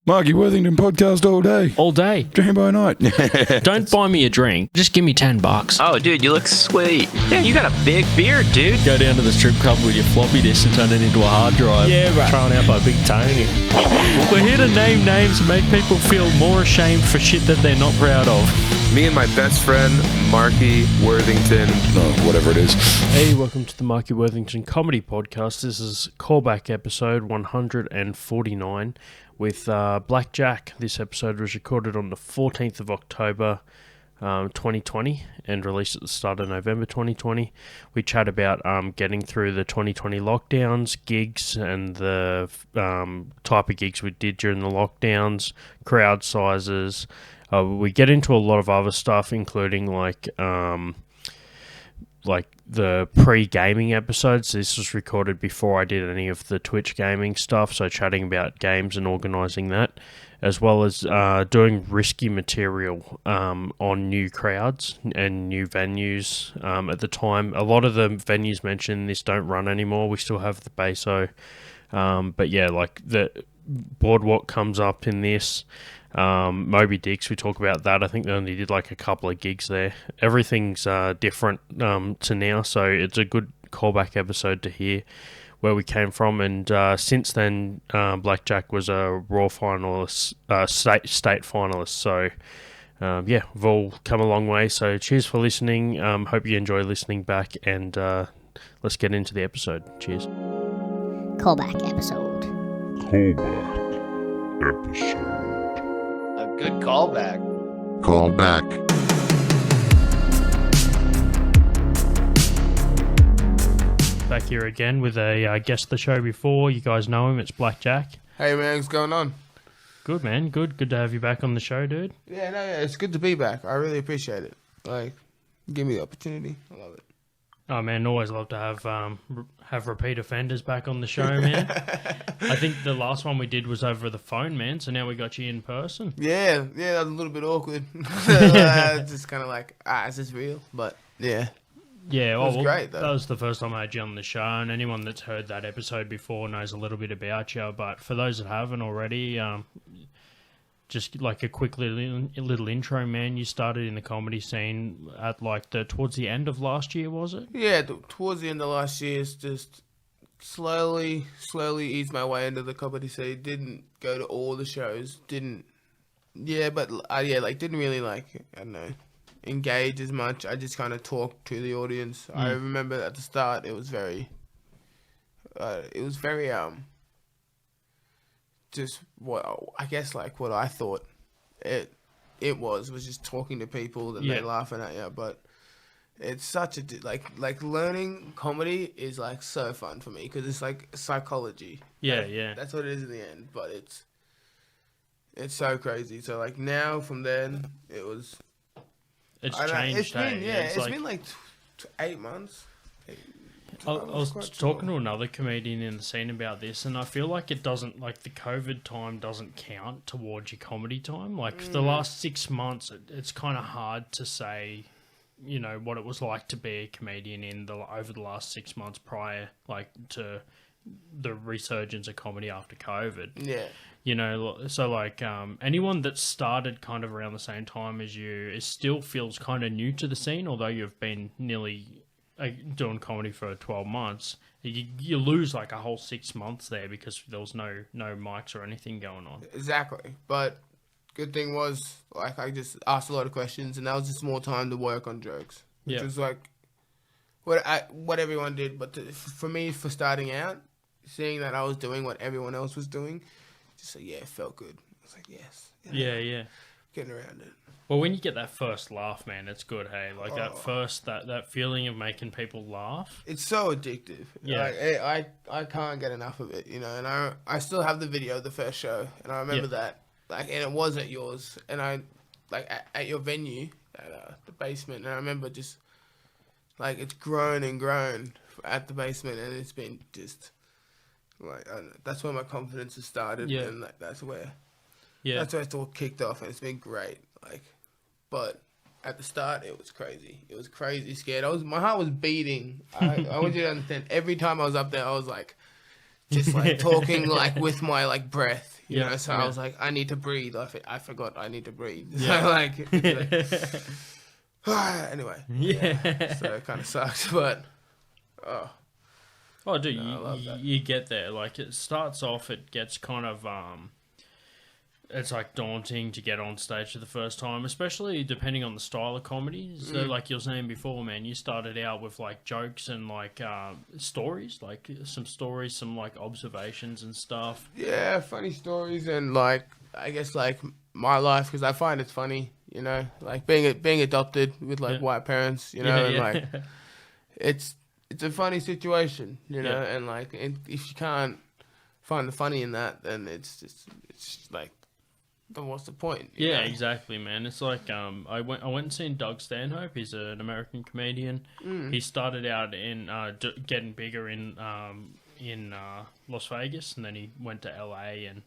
Marky Worthington Podcast all day. All day. Dream by night. Don't buy me a drink. Just give me $10. Oh, dude, you look sweet. Yeah, you got a big beard, dude. Go down to the strip club with your floppy disk and turn it into a hard drive. Yeah, right. Thrown out by Big Tony. We're here to name names and make people feel more ashamed for shit that they're not proud of. Me and my best friend, Marky Worthington. Whatever it is. Hey, welcome to the Marky Worthington Comedy Podcast. This is callback episode 149 with Blackjack. This episode was recorded on the 14th of October 2020 and released at the start of November 2020. We chat about getting through the 2020 lockdowns, gigs, and the type of gigs we did during the lockdowns, crowd sizes. We get into a lot of other stuff, including like the pre-gaming episodes. This was recorded before I did any of the Twitch gaming stuff, so chatting about games and organising that, as well as doing risky material on new crowds and new venues. At the time, a lot of the venues mentioned in this don't run anymore. We still have the Beso, but yeah, like the Boardwalk comes up in this. Moby Dicks, we talk about that. I think they only did like a couple of gigs there. Everything's different to now, so it's a good callback episode to hear where we came from. And since then, Blackjack was a Raw finalist, state finalist. So yeah, we've all come a long way. So cheers for listening. Hope you enjoy listening back, and let's get into the episode. Cheers. Callback episode. A good callback. Back here again with a guest of the show before. You guys know him. It's Blackjack. Hey man, what's going on? Good, man. Good to have you back on the show, dude. Yeah, it's good to be back. I really appreciate it. Like, give me the opportunity. I love it. Oh man, always love to have repeat offenders back on the show, man. I think the last one we did was over the phone, man. So now we got you in person. Yeah, that was a little bit awkward. Just kind of like, is this real? But yeah. Yeah, it was great though. That was the first time I had you on the show, and anyone that's heard that episode before knows a little bit about you. But for those that haven't already, just like a quick little intro, man. You started in the comedy scene at like towards the end of last year, was it? Yeah, towards the end of last year, it's just slowly eased my way into the comedy scene. Didn't go to all the shows. Didn't really like, I don't know, engage as much. I just kind of talked to the audience. I remember at the start it was very just what I guess like what I thought it was just talking to people and they laughing at you. But it's such a like learning comedy is like so fun for me because it's like psychology. Yeah. That's what it is in the end. But it's so crazy. So like now from then it's changed. It's been like 8 months. I was talking to another comedian in the scene about this, and I feel like it doesn't, like the COVID time doesn't count towards your comedy time. Like for the last 6 months, it's kind of hard to say, you know, what it was like to be a comedian over the last 6 months prior, like to the resurgence of comedy after COVID. Yeah. You know, so like anyone that started kind of around the same time as you, it still feels kind of new to the scene, although you've been nearly doing comedy for 12 months. You lose like a whole 6 months there because there was no mics or anything going on. Exactly. But good thing was, like, I just asked a lot of questions, and that was just more time to work on jokes. Which was like what everyone did. But for me, for starting out, seeing that I was doing what everyone else was doing, just like, it felt good. I was like, yes. Yeah. Getting around it. Well, when you get that first laugh, man, it's good, hey? Like that feeling of making people laugh. It's so addictive. Yeah. Like, I can't get enough of it, you know. And I still have the video of the first show, and I remember that. Like, and it was at yours, and I, like, at your venue, at the basement, and I remember just, like, it's grown and grown at the basement, and it's been just, like, I don't know, that's where my confidence has started, and like, that's where it's all kicked off, and it's been great, like. But at the start, it was crazy. It was crazy scared. My heart was beating. I want you to understand. Every time I was up there, I was like, just like talking like with my like breath, you know. So yeah. I was like, I need to breathe. I forgot I need to breathe. Yeah. So like, anyway, Yeah. so it kind of sucks, but Oh, dude, I love that. you get there. Like, it starts off, it gets kind of, it's like daunting to get on stage for the first time, especially depending on the style of comedy. So, like you were saying before, man, you started out with like jokes and like stories, like some stories, some like observations and stuff. yeah, funny stories and like I guess like my life because I find it funny, you know, like being adopted with like white parents, you know, and like it's a funny situation, you know, and like if you can't find the funny in that, then it's just like, then what's the point? you Yeah, know? exactly, man. It's like I went and seen Doug Stanhope. He's an American comedian. He started out in getting bigger in Las Vegas, and then he went to LA and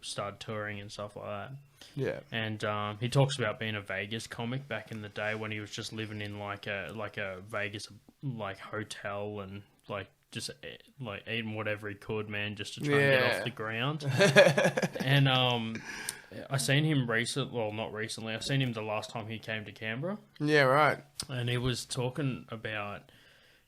started touring and stuff like that. Yeah. And he talks about being a Vegas comic back in the day when he was just living in like a Vegas like hotel and like just like eating whatever he could, man, just to try and get off the ground. And I seen him not recently. I seen him the last time he came to Canberra, Yeah, right. and he was talking about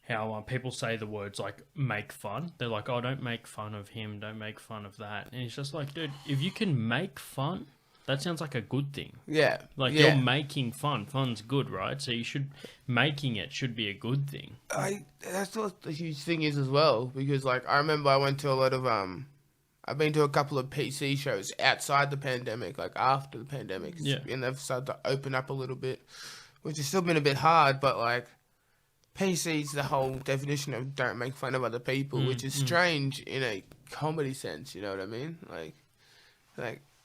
how people say the words like make fun. They're like, oh, don't make fun of him, don't make fun of that. And he's just like, dude, if you can make fun, that sounds like a good thing. Yeah. Like, you're making fun. Fun's good, right? So making it should be a good thing. That's what the huge thing is as well, because like I remember I went to a lot of I've been to a couple of PC shows outside the pandemic, like after the pandemic, and they've started to open up a little bit, which has still been a bit hard, but like PC's the whole definition of don't make fun of other people, which is strange in a comedy sense, you know what I mean? Like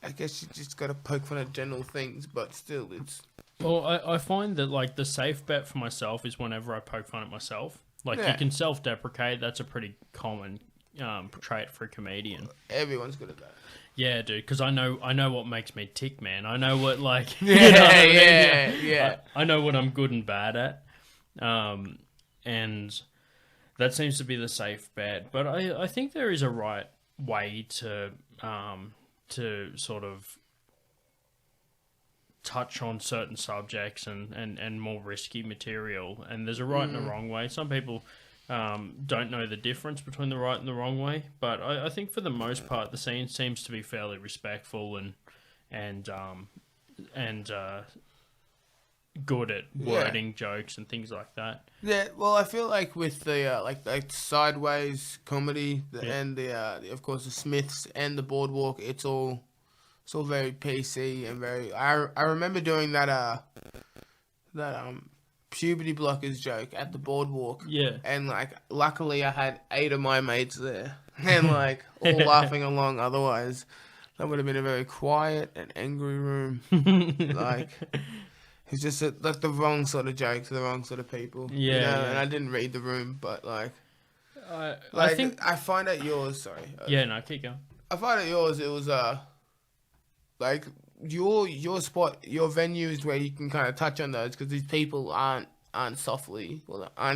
I guess you just got to poke fun at general things, but still it's... Well, I find that, like, the safe bet for myself is whenever I poke fun at myself. Like, you can self-deprecate. That's a pretty common trait for a comedian. Everyone's good at that. Yeah, dude, because I know what makes me tick, man. I know what, like... Yeah. I know what I'm good and bad at. And that seems to be the safe bet. But I think there is a right way to sort of touch on certain subjects and more risky material, and there's a right and a wrong way. Some people don't know the difference between the right and the wrong way, but I think for the most part the scene seems to be fairly respectful and good at wording jokes and things like that. Yeah, well, I feel like with the like sideways comedy and the of course the Smiths and the Boardwalk, it's all very PC and very. I remember doing that puberty blockers joke at the Boardwalk. Yeah. And like, luckily I had 8 of my mates there, and like all laughing along. Otherwise, that would have been a very quiet and angry room. Like. It's just like the wrong sort of jokes, the wrong sort of people. Yeah, you know? yeah. And I didn't read the room, but like I think I find at yours. Sorry. no, keep going. I find at yours it was like your spot, your venue is where you can kind of touch on those because these people aren't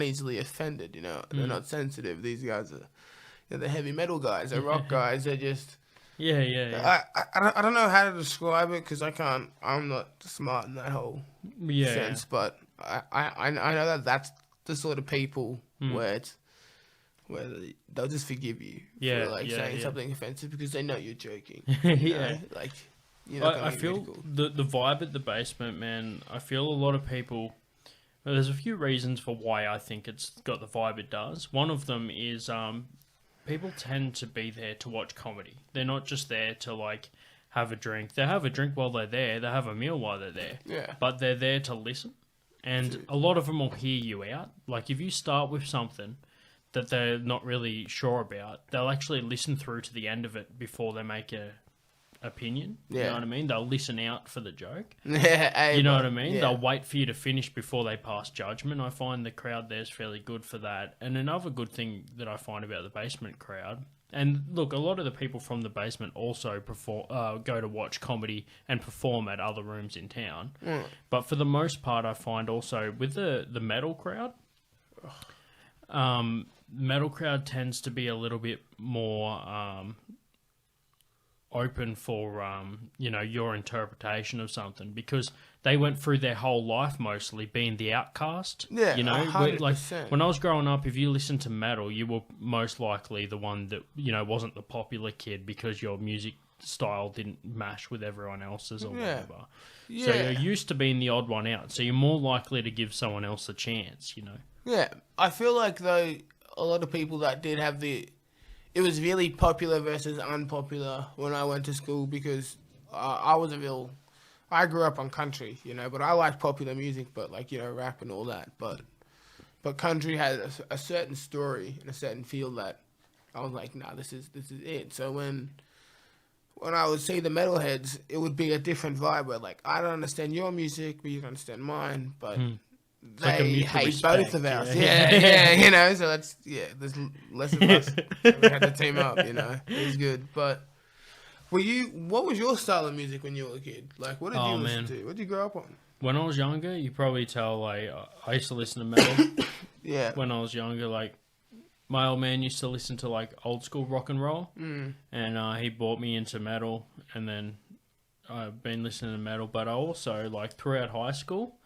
easily offended. You know, they're not sensitive. These guys are the heavy metal guys. They're rock guys. They're just. Yeah. I don't know how to describe it because I'm not smart in that whole sense, but I know that that's the sort of people where they'll just forgive you for saying something offensive because they know you're joking. You know? Like, you're not I feel the vibe at the basement, man. I feel a lot of people. Well, there's a few reasons for why I think it's got the vibe it does. One of them is people tend to be there to watch comedy. They're not just there to like have a drink. They have a drink while they're there. They have a meal while they're there. Yeah. But they're there to listen. And a lot of them will hear you out. Like if you start with something that they're not really sure about, they'll actually listen through to the end of it before they make a opinion. You know what I mean? They'll listen out for the joke. You know what I mean? They'll wait for you to finish before they pass judgment. I find the crowd there's fairly good for that. And another good thing that I find about the basement crowd, and look, a lot of the people from the basement also go to watch comedy and perform at other rooms in town. But for the most part, I find also with the metal crowd, metal crowd tends to be a little bit more open for your interpretation of something, because they went through their whole life mostly being the outcast. Yeah, 100%. Like when I was growing up, if you listened to metal, you were most likely the one that wasn't the popular kid because your music style didn't mash with everyone else's or whatever. Yeah. So you're used to being the odd one out, so you're more likely to give someone else a chance. Yeah, I feel like though a lot of people that did have it was really popular versus unpopular when I went to school, because I grew up on country, but I liked popular music, but rap and all that. But country had a certain story and a certain feel that I was like, nah, this is it. So when I would see the metalheads, it would be a different vibe where I don't understand your music, but you don't understand mine, but they hate both of ours. Yeah, so there's less of us. So we had to team up, it was good. But what was your style of music when you were a kid? What did you listen to? What did you grow up on? When I was younger, you probably tell, I used to listen to metal. Yeah. When I was younger, my old man used to listen to, old school rock and roll. And he brought me into metal, and then I've been listening to metal. But I also, throughout high school,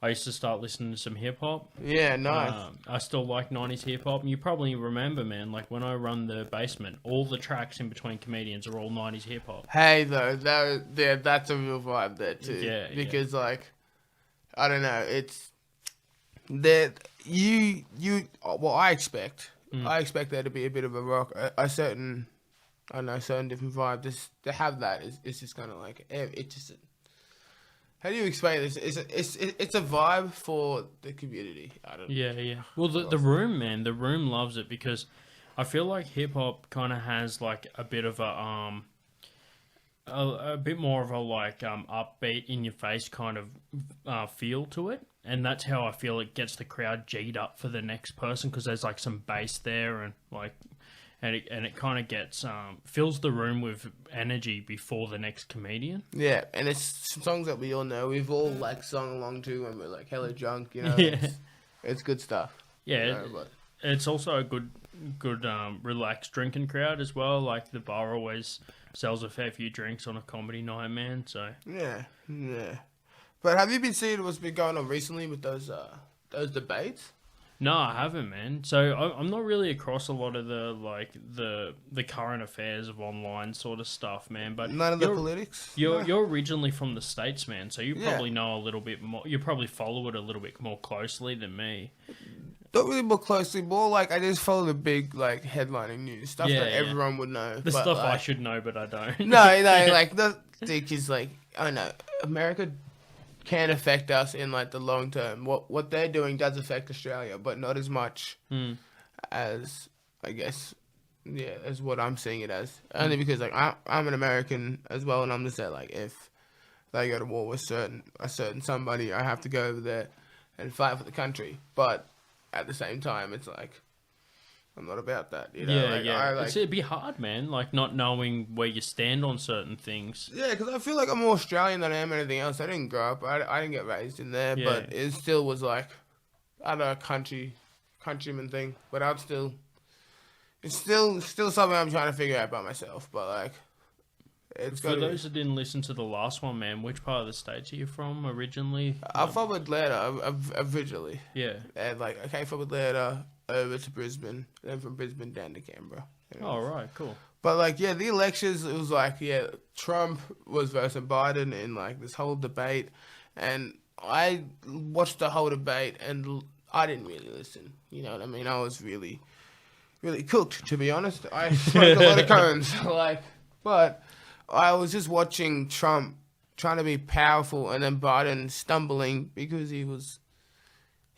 I used to start listening to some hip-hop. Yeah, nice. I still like 90s hip-hop. And you probably remember, man, when I run the basement, all the tracks in between comedians are all 90s hip-hop. Hey, though, that's a real vibe there, too. Yeah, because, I don't know, it's... that I expect. I expect there to be a bit of a rock, a certain different vibe. To have that is just kind of it's just... How do you explain this? It's a vibe for the community. I don't know. Yeah. Well, the room, man, the room loves it, because I feel like hip hop kind of has a bit of a bit more of a upbeat, in your face kind of feel to it, and that's how I feel it gets the crowd G'd up for the next person, because there's some bass there and And it kind of gets fills the room with energy before the next comedian. Yeah, and it's songs that we all know. We've all sung along to when we're hella drunk. Yeah. It's good stuff. Yeah, it's also a good relaxed drinking crowd as well. The bar always sells a fair few drinks on a comedy night, man. So yeah. But have you been seeing what's been going on recently with those debates? No, I haven't, man. So I'm not really across a lot of the current affairs of online sort of stuff, man. But none of the politics. You're originally from the States, man. So you probably know a little bit more. You probably follow it a little bit more closely than me. Not really more closely, more I just follow the big headlining news stuff that everyone would know. The stuff I should know, but I don't. No, the thing is I don't know. America can affect us in the long term. What they're doing does affect Australia, but not as much as I guess as what I'm seeing it as. Only because I'm an American as well, and I'm just there if they go to war with a certain somebody, I have to go over there and fight for the country. But at the same time, it's I'm not about that. It'd be hard, man. Not knowing where you stand on certain things. Yeah, because I feel like I'm more Australian than I am anything else. I didn't grow up. I didn't get raised in there, but it still was I don't know, countryman thing. But it's still something I'm trying to figure out by myself. But it's for those that didn't listen to the last one, man, which part of the States are you from originally? I'm from Atlanta originally. Yeah, and I came from Atlanta over to Brisbane, and then from Brisbane down to Canberra. Oh, right, cool. But the elections, it was Trump was versus Biden in this whole debate, and I watched the whole debate, and I didn't really listen. You know what I mean? I was really, really cooked, to be honest. I smoked a lot of cones, but I was just watching Trump trying to be powerful, and then Biden stumbling because he was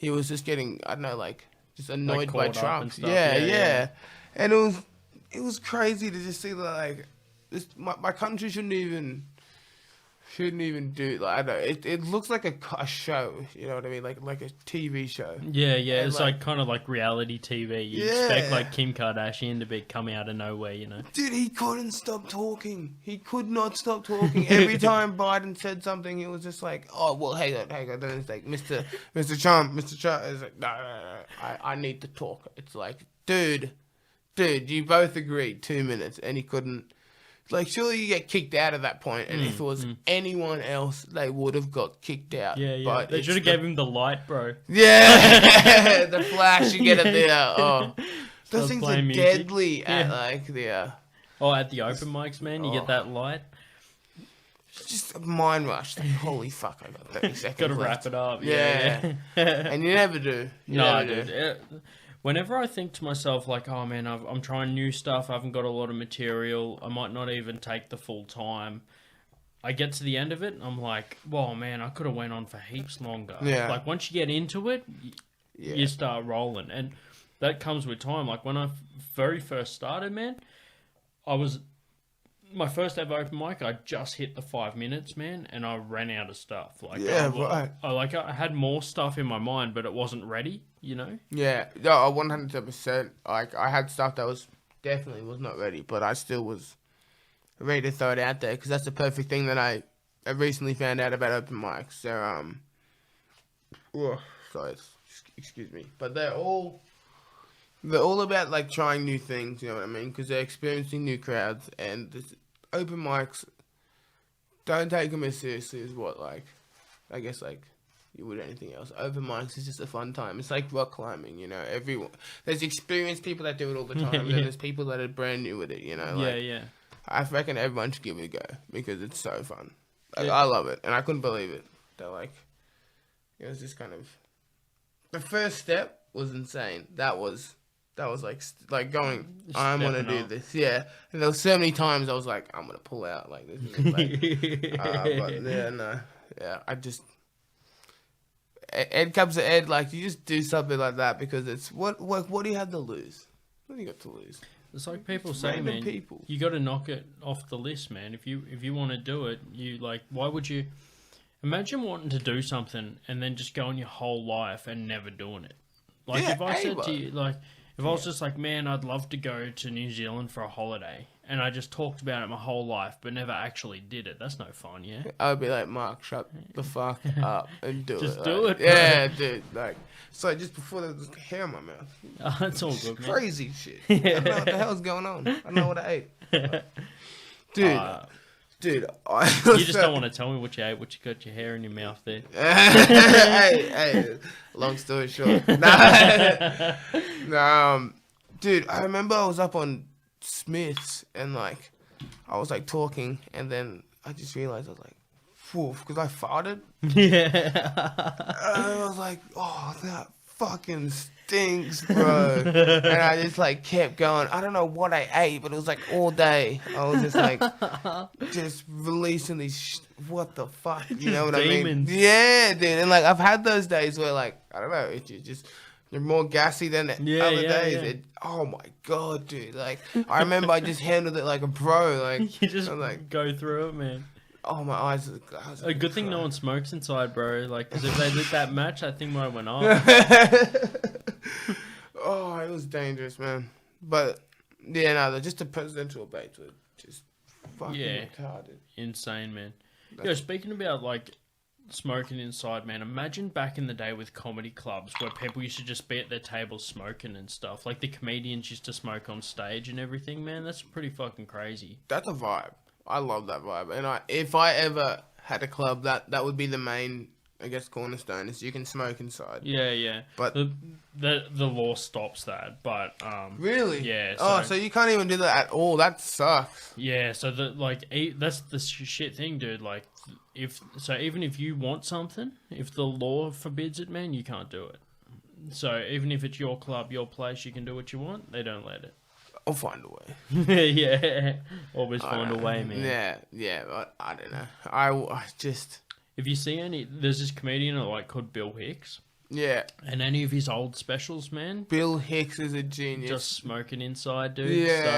just getting, I don't know, just annoyed by Trump. Yeah. And it was crazy to just see my country shouldn't even do I don't know. It looks like a show, you know what I mean? Like a TV show. Yeah. And it's kind of like reality TV. You expect Kim Kardashian to be coming out of nowhere, Dude, he couldn't stop talking. He could not stop talking. Every time Biden said something, he was just oh well, hang on. Then it's Mr. Trump. It's no, I need to talk. It's dude, you both agreed 2 minutes, and he couldn't. Like, surely you get kicked out at that point, and if it was anyone else, they would have got kicked out. Yeah. But They should have gave him the light, bro. Yeah, the flash you get at the those Starts things are playing music. deadly at Yeah. like the Oh, at the open mics, man, you get that light. just a mind rush. Like, holy fuck, I got 30 seconds. Got to left. wrap it up. Yeah. And you never do. You No, never do. dude. Whenever I think to myself, like, oh man, I'm trying new stuff, I haven't got a lot of material, I might not even take the full time. I get to the end of it, and I'm like, well, man, I could have went on for heaps longer. Yeah. Like, once you get into it, you start rolling. And that comes with time. Like, when I very first started, man, my first ever open mic, I just hit the 5 minutes, man, and I ran out of stuff. Like, right. I had more stuff in my mind, but it wasn't ready, you know? Yeah, no, 100%. Like, I had stuff that was not ready, but I still was ready to throw it out there, because that's the perfect thing that I recently found out about open mics. Excuse me, but they're all about, like, trying new things, you know what I mean? Because they're experiencing new crowds, and this open mics, don't take them as seriously as what, like, I guess, like, you would anything else. Open mics is just a fun time. It's like rock climbing, you know? There's experienced people that do it all the time, and there's people that are brand new with it, you know? Like, Yeah. I reckon everyone should give it a go, because it's so fun. Like, I love it, and I couldn't believe it. They're like, it was just kind of, the first step was insane. That was like going, I'm going to do this. Yeah. And there was so many times I was like, I'm going to pull out. Like, this is like, but yeah, no. Yeah, Ed comes to Ed, like, you just do something like that because it's, what do you have to lose? What do you got to lose? It's like people say, Random man, people. you got to knock it off the list, man. If you want to do it, you, like, why would you... Imagine wanting to do something and then just going your whole life and never doing it. Like, Yeah, if I said but- to you, like, if I was just like, man, I'd love to go to New Zealand for a holiday, and I just talked about it my whole life, but never actually did it, that's no fun, yeah? I would be like, Mark, shut the fuck up and do it. Just do like, it, bro. Yeah, dude. Like, so just before there was hair in my mouth. Oh, that's all good, man. Crazy shit. I don't know what the hell's going on. I don't know what I ate. Dude, You just don't want to tell me what you ate, what you got your hair in your mouth there. hey, long story short. Dude, I remember I was up on Smith's and, like, I was, like, talking, and then I just realized I was like, whew, because I farted. Yeah. I was like, oh, that fucking stinks, bro. And I just, like, kept going. I don't know what I ate, but it was, like, all day. I was just, like, just releasing these, what the fuck? You know what Demons. I mean? Yeah, dude. And, like, I've had those days where, like, I don't know, you're more gassy than other days. Yeah. Oh, my God, dude. Like, I remember I just handled it like a pro. Like, You just I'm like, go through it, man. oh, my eyes. A good thing no one smokes inside, bro. Like, 'cause if they lit that match, I think might have went off. Oh, it was dangerous, man. But, yeah, no, just the presidential debates were just fucking retarded. Insane, man. Yo, speaking about, like, smoking inside, man, imagine back in the day with comedy clubs where people used to just be at their tables smoking and stuff. Like, the comedians used to smoke on stage and everything, man. That's pretty fucking crazy. That's a vibe. I love that vibe. And if I ever had a club, that would be the main, I guess, cornerstone, is you can smoke inside. Yeah. But the law stops that, but really? Yeah. So you can't even do that at all. That sucks. Yeah, so that's the shit thing, dude. Like, even if you want something, if the law forbids it, man, you can't do it. So even if it's your club, your place, you can do what you want. They don't let it. I'll find a way. Yeah, always find a way, man. Yeah. But I don't know. I just. If you see there's this comedian called Bill Hicks. Yeah. And any of his old specials, man. Bill Hicks is a genius. Just smoking inside, dude. Yeah. So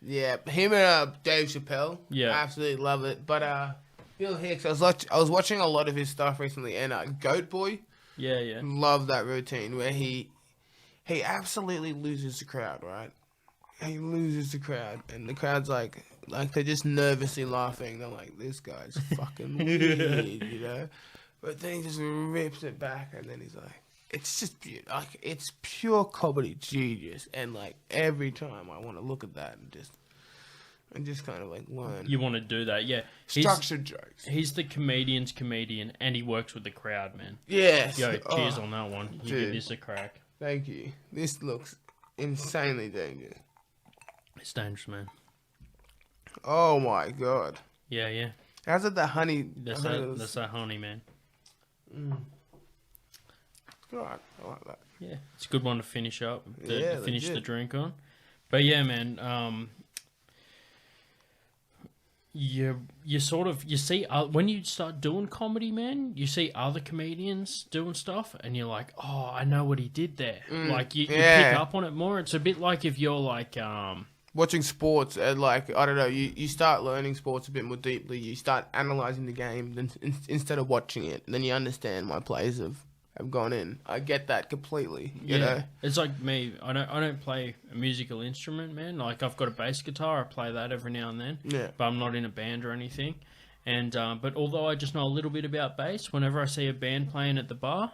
good. Yeah. Him and Dave Chappelle. Yeah. Absolutely love it. But Bill Hicks, I was watching a lot of his stuff recently, and Goat Boy. Yeah. Love that routine where he absolutely loses the crowd, right? He loses the crowd, and the crowd's like they're just nervously laughing. They're like, this guy's fucking weird, you know? But then he just rips it back, and then he's like, it's just like it's pure comedy genius, and like every time I want to look at that and just kind of like learn. You want to do that, yeah. Structured jokes. He's the comedian's comedian, and he works with the crowd, man. Yes. Yo, cheers on that one. You give this a crack. Thank you. This looks insanely dangerous. It's dangerous, man. Oh my god. Yeah. How's it the honey? That's that honey, man. God, I like that. Yeah, it's a good one to finish up. Yeah, finish the legit. drink on. But yeah, man. You see when you start doing comedy, man, you see other comedians doing stuff, and you're like, oh, I know what he did there. Like you pick up on it more. It's a bit like if you're like watching sports, and like I don't know, you start learning sports a bit more deeply. You start analyzing the game instead of watching it, and then you understand why players have gone in. I get that completely. You know, it's like me. I don't play a musical instrument, man. Like I've got a bass guitar. I play that every now and then. Yeah. But I'm not in a band or anything. And but although I just know a little bit about bass, whenever I see a band playing at the bar,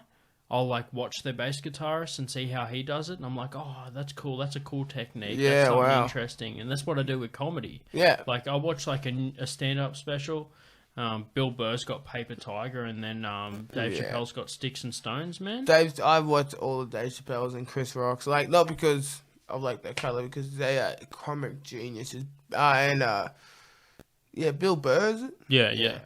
I'll like watch their bass guitarist and see how he does it, and I'm like, oh, that's cool. That's a cool technique. Yeah, that's something wow. interesting. And that's what I do with comedy. Yeah. Like I watch like a stand-up special. Bill Burr's got Paper Tiger, and then Dave Chappelle's got Sticks and Stones, man. I've watched all of Dave Chappelle's and Chris Rock's, like not because of like their color, because they are comic geniuses. Bill Burr, is it? Yeah.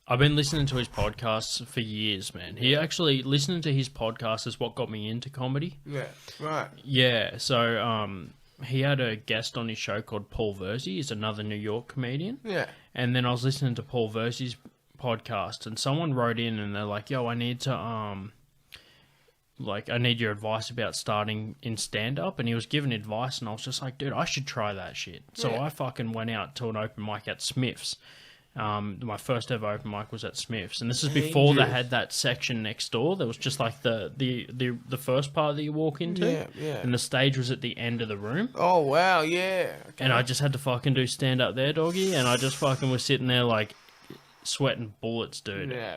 I've been listening to his podcasts for years, man. He actually, listening to his podcast is what got me into comedy. Yeah, right. Yeah, so he had a guest on his show called Paul Verzi. He's another New York comedian. Yeah. And then I was listening to Paul Verzi's podcast, and someone wrote in and they're like, yo, I need to, I need your advice about starting in stand-up. And he was giving advice, and I was just like, dude, I should try that shit. So I fucking went out to an open mic at Smith's. My first ever open mic was at Smith's, and this is before they had that section next door. There was just like the first part that you walk into, and the stage was at the end of the room. Oh wow, yeah. Okay. And I just had to fucking do stand up there, doggy, and I just fucking was sitting there like sweating bullets, dude. Yeah.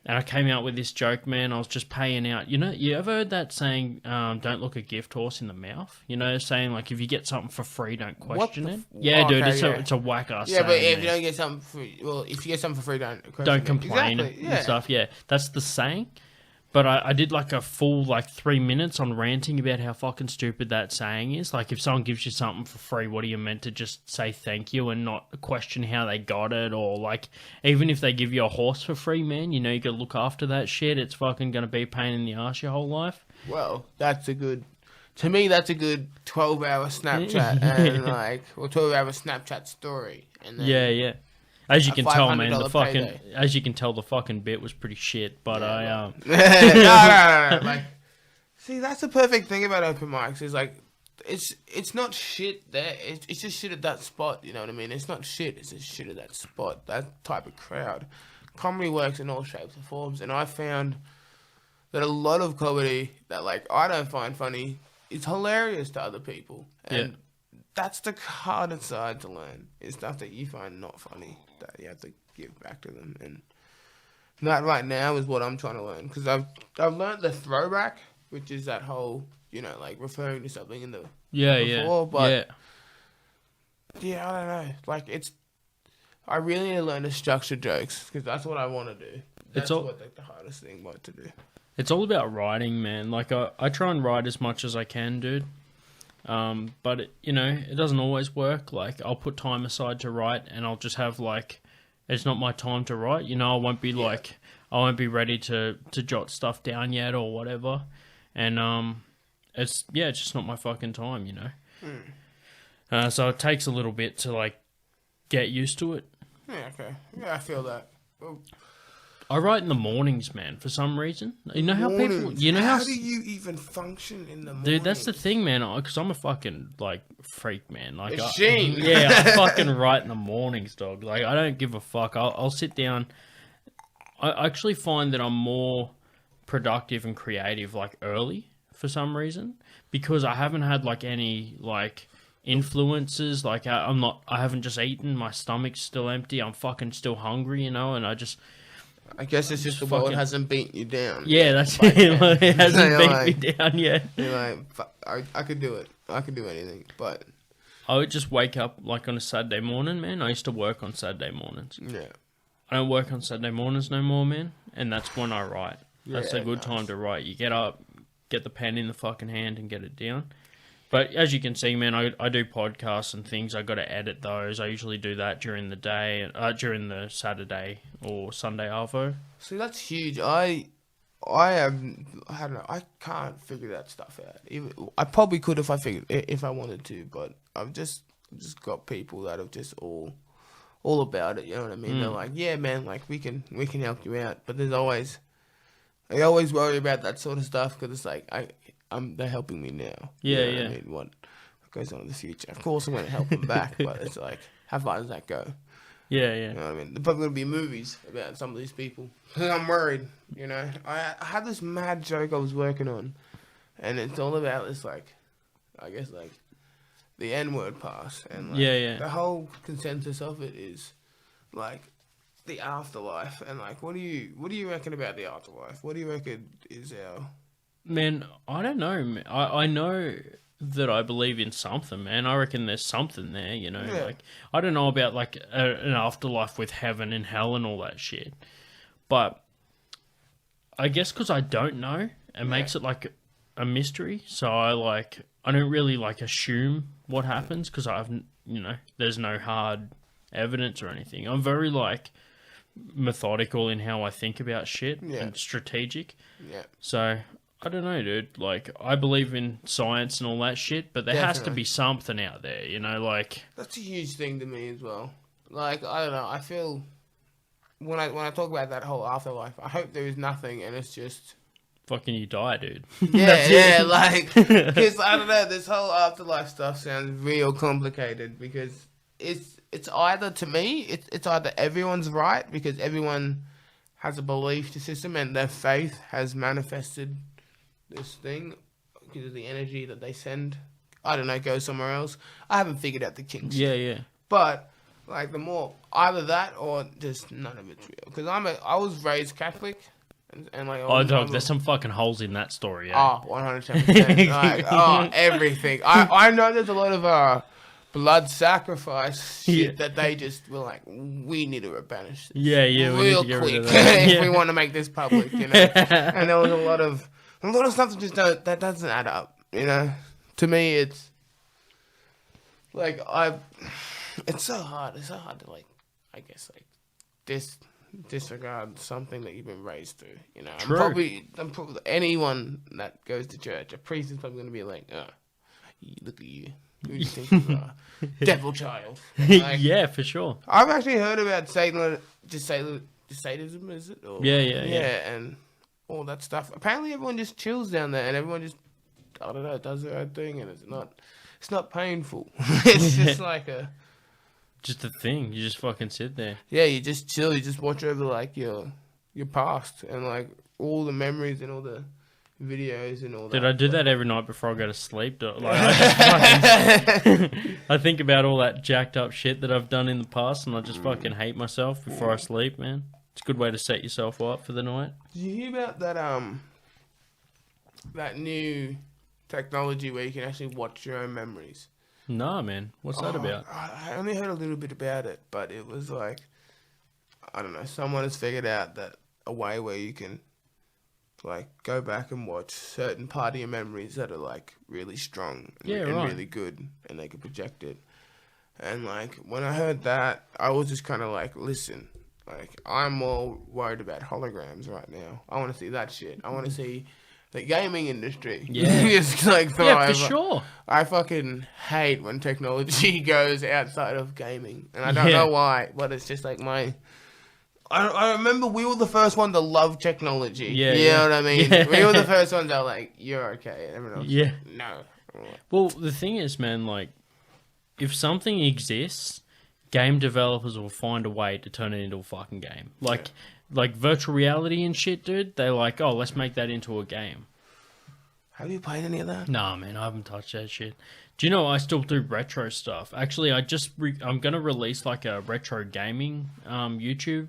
And I came out with this joke, man. I was just paying out. You know, you ever heard that saying, don't look a gift horse in the mouth? You know, saying, like, if you get something for free, don't question it. Yeah, dude, it's a whack-ass saying. Yeah, but if you don't get something for free, well, if you get something for free, don't question don't complain and stuff, yeah. That's the saying. But I did, like, a full, 3 minutes on ranting about how fucking stupid that saying is. Like, if someone gives you something for free, what are you meant to just say thank you and not question how they got it? Or, like, even if they give you a horse for free, man, you know you got to look after that shit. It's fucking going to be a pain in the arse your whole life. Well, to me, that's a good 12-hour Snapchat and, or 12-hour Snapchat story. And then yeah. As you can tell, man, the fucking bit was pretty shit. But no. Like, see, that's the perfect thing about open mics is like, it's not shit there. It's just shit at that spot. You know what I mean? It's not shit. It's just shit at that spot. That type of crowd. Comedy works in all shapes and forms, and I found that a lot of comedy that I don't find funny is hilarious to other people, and that's the hardest side to learn. Is stuff that you find not funny that you have to give back to them, and that right now is what I'm trying to learn, because I've learned the throwback, which is that whole referring to something in the before, but I don't know. I really need to learn to structure jokes, because that's what I want to do. That's the hardest thing to do. It's all about writing, man. I try and write as much as I can, dude. But it doesn't always work. I'll put time aside to write, and I'll just have it's not my time to write. I won't be I won't be ready to jot stuff down yet or whatever. And it's just not my fucking time. So it takes a little bit to get used to it. Yeah, okay. Yeah, I feel that. Well, I write in the mornings, man, for some reason. You know how mornings. people... How do you even function in the morning? Dude, that's the thing, man, because I'm a fucking, freak, man. Machine. I fucking write in the mornings, dog. I don't give a fuck. I'll sit down. I actually find that I'm more productive and creative, early, for some reason, because I haven't had, any, influences. I haven't just eaten. My stomach's still empty. I'm fucking still hungry, and I just... I guess it's just the world hasn't beat you down. Yeah, that's it. Like, it hasn't beat me down yet. You're like, I could do it. I could do anything, but I would just wake up like on a Saturday morning, man. I used to work on Saturday mornings. Yeah. I don't work on Saturday mornings no more, man. And that's when I write. That's a good time to write. You get up, get the pen in the fucking hand and get it down. But as you can see, man, I do podcasts and things. I got to edit those. I usually do that during the day, during the Saturday or Sunday arvo. See, that's huge. I don't know. I can't figure that stuff out. I probably could if I wanted to, but I've just got people that are just all about it. You know what I mean? They're like, yeah, man, like we can help you out. But I always worry about that sort of stuff because it's like they're helping me now. Yeah, you know what I mean? What goes on in the future? Of course, I'm going to help them back, but it's like, how far does that go? Yeah. You know what I mean? There's probably going to be movies about some of these people. I'm worried, you know. I had this mad joke I was working on, and it's all about this, like, I guess, like, the N-word pass. And, like, the whole consensus of it is, like, the afterlife. And, like, what do you reckon about the afterlife? What do you reckon is our... Man, I don't know. I know that I believe in something, man. I reckon there's something there, you know. Yeah. Like, I don't know about like an afterlife with heaven and hell and all that shit, but I guess because I don't know, it makes it like a mystery. So I don't really like assume what happens because there's no hard evidence or anything. I'm very like methodical in how I think about shit and strategic. Yeah. So. I don't know, dude. Like, I believe in science and all that shit, but there has to be something out there, you know, like... That's a huge thing to me as well. Like, I don't know, I feel... When I talk about that whole afterlife, I hope there is nothing and it's just... Fucking you die, dude. Yeah, like... Because, I don't know, this whole afterlife stuff sounds real complicated because it's either, to me, it's either everyone's right because everyone has a belief system and their faith has manifested... this thing because of the energy that they send. I don't know, go somewhere else. I haven't figured out the kinks. Yeah. But like the more either that or just none of it's real. Because I was raised Catholic, and like dog, there's some fucking holes in that story. Oh, 110%. Like everything. I know there's a lot of blood sacrifice shit that they just were like, we need to replenish this. Yeah, real we need to quick get rid of that. if we want to make this public, you know. And there was a lot of stuff that doesn't add up, you know. To me, it's like it's so hard. It's so hard to like, I guess like disregard something that you've been raised through. You know, True. I'm probably anyone that goes to church, a priest is probably going to be like, look at you. Who do you think you are? Devil child. Like, yeah, for sure. I've actually heard about Satanism, is it? Or, Yeah, and all that stuff. Apparently, everyone just chills down there, and everyone just, I don't know, does their own thing, and it's not painful. It's just like just a thing. You just fucking sit there. Yeah, you just chill. You just watch over like your past and like all the memories and all the videos and all that. Did I do that every night before I go to sleep? I think about all that jacked up shit that I've done in the past, and I just fucking hate myself before I sleep, man. It's a good way to set yourself up for the night. Did you hear about that new technology where you can actually watch your own memories? No, man. What's that about? I only heard a little bit about it, but it was like, I don't know, someone has figured out that a way where you can like go back and watch certain part of your memories that are like really strong and really good, and they can project it. And like when I heard that, I was just kind of like, listen, like I'm more worried about holograms right now. I want to see that shit. I want to see the gaming industry. Yeah, just like thrive. Yeah, for sure. I fucking hate when technology goes outside of gaming, and I don't know why, but it's just like I remember we were the first one to love technology. Yeah, you know what I mean? Yeah. We were the first ones that were like, you're okay. And everyone else was like, no. Well, the thing is, man, like, if something exists, game developers will find a way to turn it into a fucking game. Like virtual reality and shit, dude. They're like, oh, let's make that into a game. Have you played any of that? Nah, man, I haven't touched that shit. Do you know I still do retro stuff? Actually, I'm gonna release like a retro gaming YouTube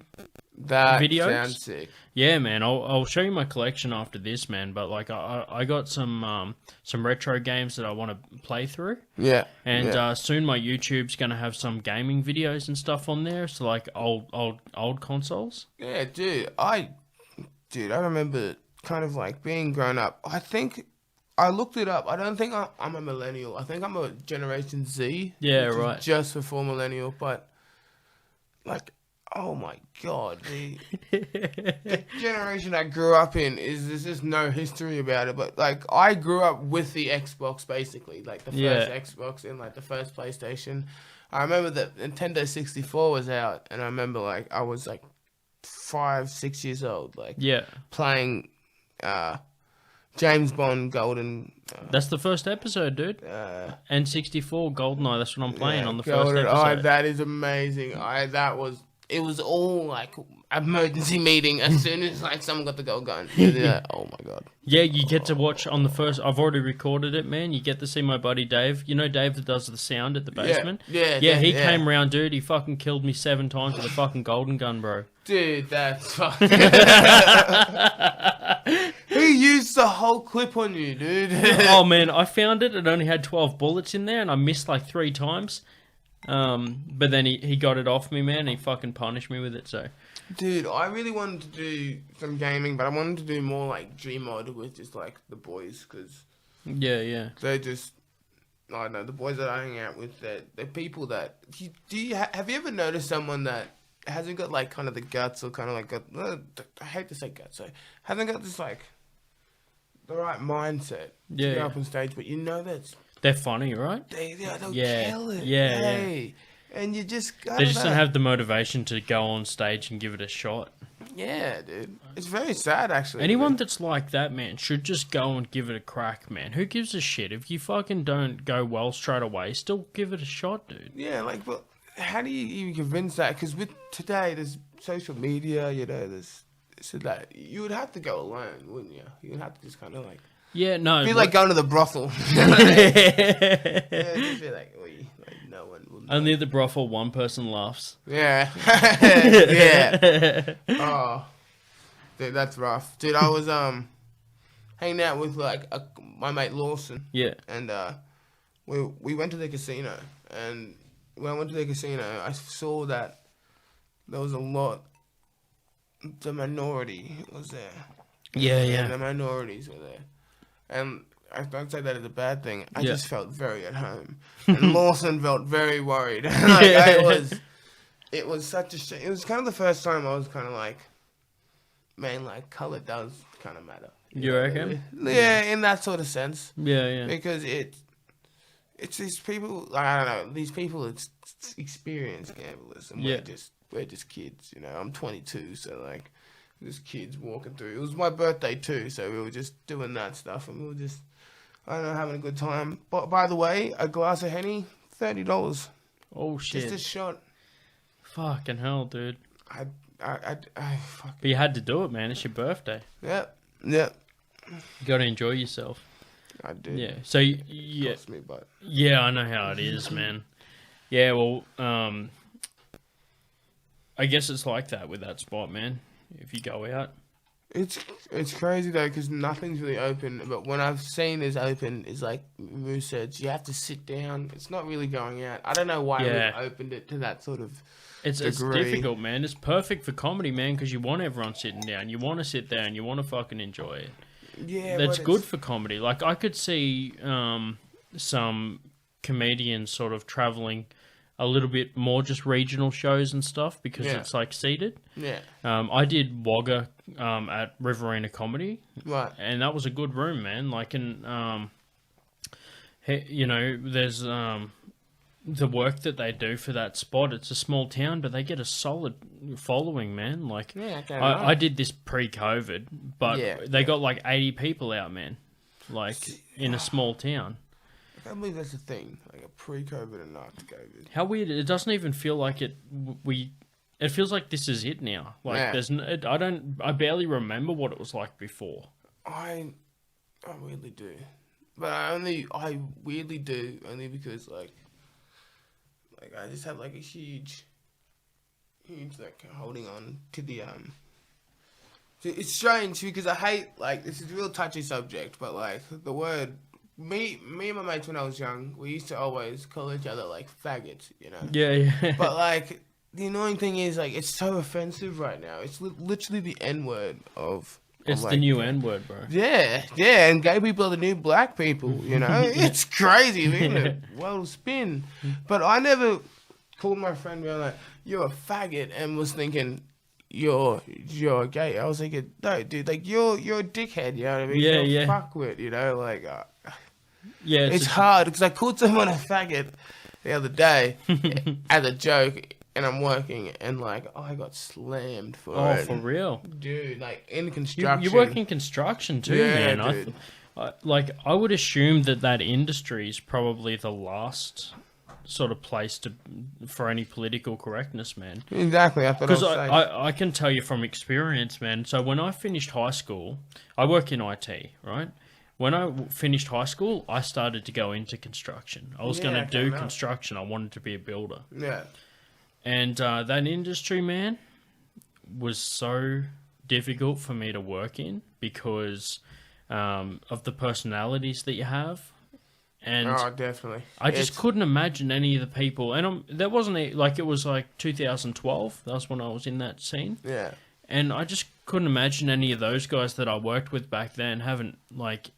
That videos. sounds sick. Yeah, man. I'll show you my collection after this, man. But like, I got some retro games that I want to play through. Yeah. And soon my YouTube's gonna have some gaming videos and stuff on there. So like old consoles. Yeah, dude. I remember kind of like being grown up. I think I looked it up. I don't think I'm a millennial. I think I'm a Generation Z. Yeah, which is right. just before millennial, but like, oh my god, the generation I grew up in there's just no history about it. But like, I grew up with the Xbox basically, like the first Xbox and like the first PlayStation. I remember that Nintendo 64 was out, and I remember like I was like 5-6 years old, like playing James Bond Golden. That's the first episode, dude. N64 GoldenEye. That's what I'm playing on the first Golden episode. That is amazing. It was all like emergency meeting as soon as like someone got the gold gun. Oh my god. Yeah, you get to watch on the first. I've already recorded it, man. You get to see my buddy Dave. You know Dave that does the sound at the basement. Yeah. He came around, dude. He fucking killed me 7 times with a fucking golden gun, bro. Dude, that's fucking. He used the whole clip on you, dude. Oh man, I found it. It only had 12 bullets in there, and I missed like 3 times. But then he got it off me, man. He fucking punished me with it. So, dude, I really wanted to do some gaming, but I wanted to do more like Gmod with just like the boys, because yeah, they're just, I don't know, the boys that I hang out with, they're people that have you ever noticed someone that hasn't got like kind of the guts, or kind of like I hate to say guts, so hasn't got this like the right mindset to go up on stage, but you know they're funny, right? They'll kill it. Yeah. And you just They just don't have the motivation to go on stage and give it a shot. Yeah, dude. It's very sad, actually. Anyone that's like that, man, should just go and give it a crack, man. Who gives a shit? If you fucking don't go well straight away, still give it a shot, dude. Yeah, like, but how do you even convince that? Because with today, there's social media, you know, there's so that you would have to go alone, wouldn't you? You would have to just kind of like... Yeah, no. It'd be like going to the brothel. It'd be like, no one will know. Only at the brothel, one person laughs. Yeah. Yeah. Oh. Dude, that's rough. Dude, I was hanging out with like my mate Lawson. Yeah. And we went to the casino. And when I went to the casino, I saw that there was a lot... The minority was there. Yeah. And the minorities were there. And I don't say that as a bad thing. I just felt very at home. And Lawson felt very worried. It was such a shame. It was kind of the first time I was kind of like, man, like, colour does kind of matter. You reckon? Yeah, in that sort of sense. Yeah. Because it's these people, I don't know, these people, it's experienced gamblers. And we're just kids, you know. I'm 22, so like... Just kids walking through. It was my birthday too, so we were just doing that stuff, and we were just, I don't know, having a good time. But by the way, a glass of Henny, $30. Oh shit! Just a shot. Fucking hell, dude. I fuck. But you had to do it, man. It's your birthday. Yep. You got to enjoy yourself. I did. Yeah. So yeah. Cost me, but yeah, I know how it is, man. Yeah. Well, I guess it's like that with that spot, man. If you go out, it's crazy though, because nothing's really open. But when I've seen is open, is like Moose said, you have to sit down. It's not really going out. I don't know why we opened it to that sort of. It's difficult, man. It's perfect for comedy, man, because you want everyone sitting down. You want to sit there and you want to fucking enjoy it. Yeah, that's good for comedy. Like I could see some comedians sort of traveling a little bit more just regional shows and stuff because it's like seated. Yeah. I did Wagga at Riverina Comedy. Right. And that was a good room, man. Like, and, you know, there's the work that they do for that spot. It's a small town, but they get a solid following, man. Like, I did this pre-COVID, but they got like 80 people out, man. Like, in a small town. I can't believe that's a thing, like a pre-COVID and after COVID. How weird! It doesn't even feel like it. It feels like this is it now. Like there's, I barely remember what it was like before. I weirdly do, but I weirdly do only because like I just have like a huge huge like holding on to the It's strange because I hate like this is a real touchy subject, but like the word me and my mates when I was young, we used to always call each other like faggots, you know. Yeah. But like the annoying thing is like it's so offensive right now. It's literally the N word of. It's like, the new N word, bro. Yeah, and gay people are the new black people, you know? It's crazy, man. Well spin. But I never called my friend being like, you're a faggot, and was thinking, you're gay. I was thinking, no, dude, like, you're a dickhead, you know what I mean? Yeah, you're a yeah. fuckwit, you know? Like, Yeah, it's hard, because I called someone a faggot the other day as a joke, and I'm working, and like, I got slammed for it. Oh, for real? Dude, like, in construction. You work in construction too, Yeah, man. dude. I would assume that industry is probably the last sort of place for any political correctness, man. Exactly, I thought I was Because saying. I can tell you from experience, man. So when I finished high school, I work in IT, right? When I finished high school, I started to go into construction. I was going to do construction. I wanted to be a builder. Yeah. And that industry, man, was so difficult for me to work in because of the personalities that you have. And Oh, definitely. I just couldn't imagine any of the people. And that wasn't like, it was like 2012. That was when I was in that scene. Yeah. And I just couldn't imagine any of those guys that I worked with back then having, like,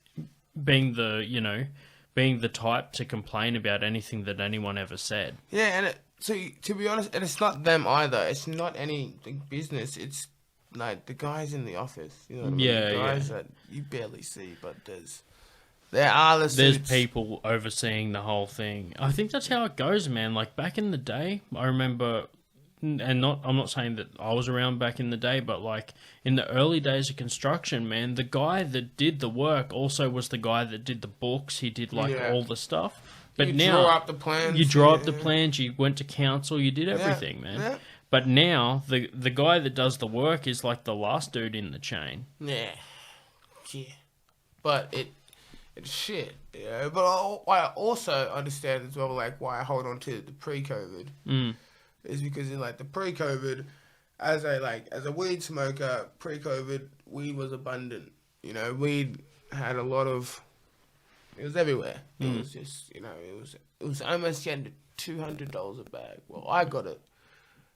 being the type to complain about anything that anyone ever said. Yeah, and so to be honest, and it's not them either. It's not any business. It's like the guys in the office. You know what I mean? Yeah, the guys that you barely see, but there are the There's suits. people overseeing the whole thing. I think that's how it goes, man. Like back in the day, I remember, and I'm not saying that I was around back in the day, but like in the early days of construction, man, the guy that did the work also was the guy that did the books. He did like all the stuff. But you now draw up the plans. you draw up the plans. You went to council. You did everything, man. Yeah. But now the guy that does the work is like the last dude in the chain. Yeah. But it's shit. Yeah. But I also understand as well, like why I hold on to the pre-COVID is because in like the pre-COVID, as a weed smoker, pre-COVID, weed was abundant. You know, weed had a lot of. It was everywhere. It was just, you know, it was almost getting to $200 a bag. Well, I got it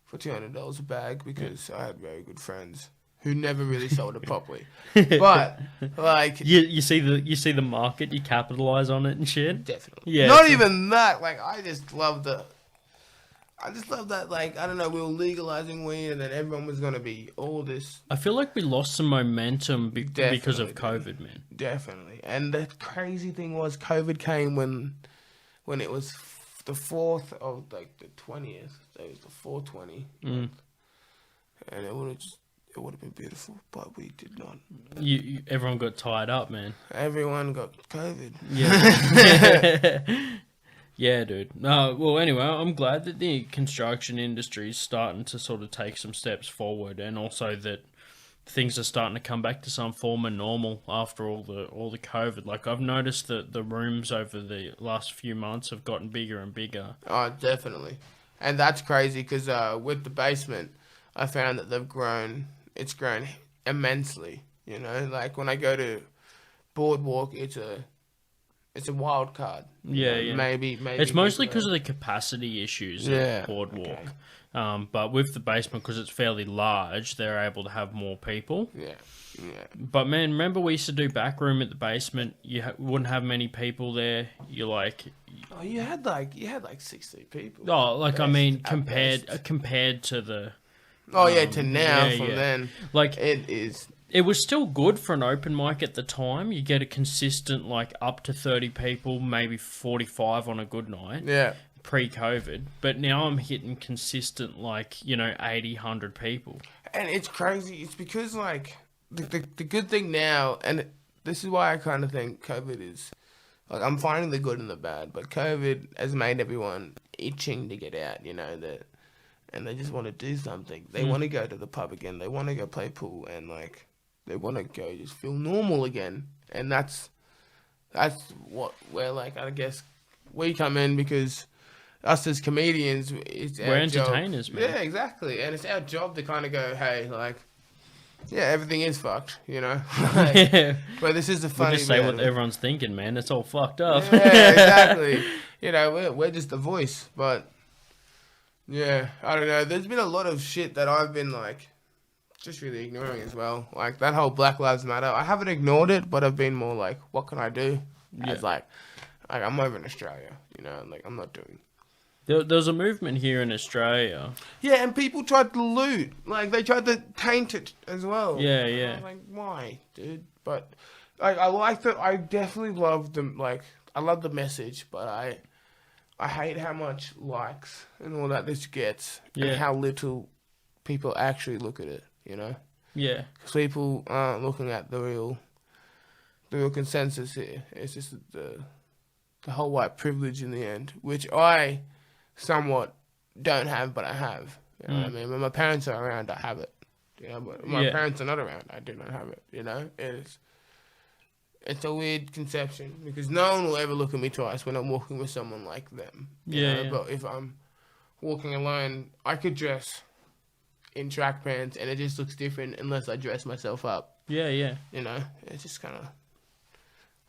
for $200 a bag because I had very good friends who never really sold it properly. But like, You see the market, you capitalize on it and shit. definitely, Yeah, Not it's even that. Like, I just love that. Like, I don't know, we were legalizing weed, and then everyone was gonna be all this. I feel like we lost some momentum because of Definitely, COVID, man. Definitely. And the crazy thing was, COVID came when it was the 4th of like the 20th. So it was the 420, and it would have been beautiful, but we did not. Everyone got tied up, man. Everyone got COVID. Yeah. Yeah, dude. Well, anyway, I'm glad that the construction industry is starting to sort of take some steps forward, and also that things are starting to come back to some form of normal after all the COVID. Like, I've noticed that the rooms over the last few months have gotten bigger and bigger. Oh, definitely. And that's crazy because with the basement, I found that it's grown immensely. You know, like when I go to Boardwalk, it's a wild card. Yeah. Maybe. It's mostly because of the capacity issues at Boardwalk. Okay. But with the basement, because it's fairly large, they're able to have more people. Yeah. But man, remember we used to do back room at the basement. You wouldn't have many people there. You like. Oh, you had like 60 people. Oh, like Best, I mean, at best. compared to the. Oh yeah, to now yeah, from yeah. then. Like It is. it was still good for an open mic at the time. You get a consistent like up to 30 people, maybe 45 on a good night. Yeah. Pre-COVID, but now I'm hitting consistent 80, 100 people. And it's crazy. It's because like the good thing now, and this is why I kind of think COVID is like, I'm finding the good and the bad, but COVID has made everyone itching to get out. You know that, and they just want to do something. They want to go to the pub again. They want to go play pool, and like they want to go just feel normal again. And that's where like I guess we come in because. us as comedians, we're entertainers, job. man. Yeah, exactly. And it's our job to kind of go, hey, like, yeah, everything is fucked, you know? Like, but this is the funny We'll just say bit what of it. everyone's thinking, man. It's all fucked up. Yeah, exactly. You know, we're just the voice. But, yeah, I don't know. There's been a lot of shit that I've been, like, just really ignoring as well. Like, that whole Black Lives Matter. I haven't ignored it, but I've been more like, what can I do? Yeah. As, like, I'm over in Australia, you know? Like, I'm not doing... There's a movement here in Australia. Yeah, and people tried to loot. Like, they tried to taint it as well. Yeah, And yeah. I was like, why, dude? But, like, I like that. I definitely love them. Like, I love the message, but I hate how much likes and all that this gets. Yeah. And how little people actually look at it, you know? Yeah. Because people aren't looking at the real consensus here. It's just the whole white privilege in the end, which I somewhat don't have, but I have. You know what I mean? When my parents are around, I have it. You know, but when my parents are not around, I do not have it. You know, it's a weird conception because no one will ever look at me twice when I'm walking with someone like them. You know? But if I'm walking alone, I could dress in track pants and it just looks different unless I dress myself up. Yeah, yeah. You know, it's just kind of...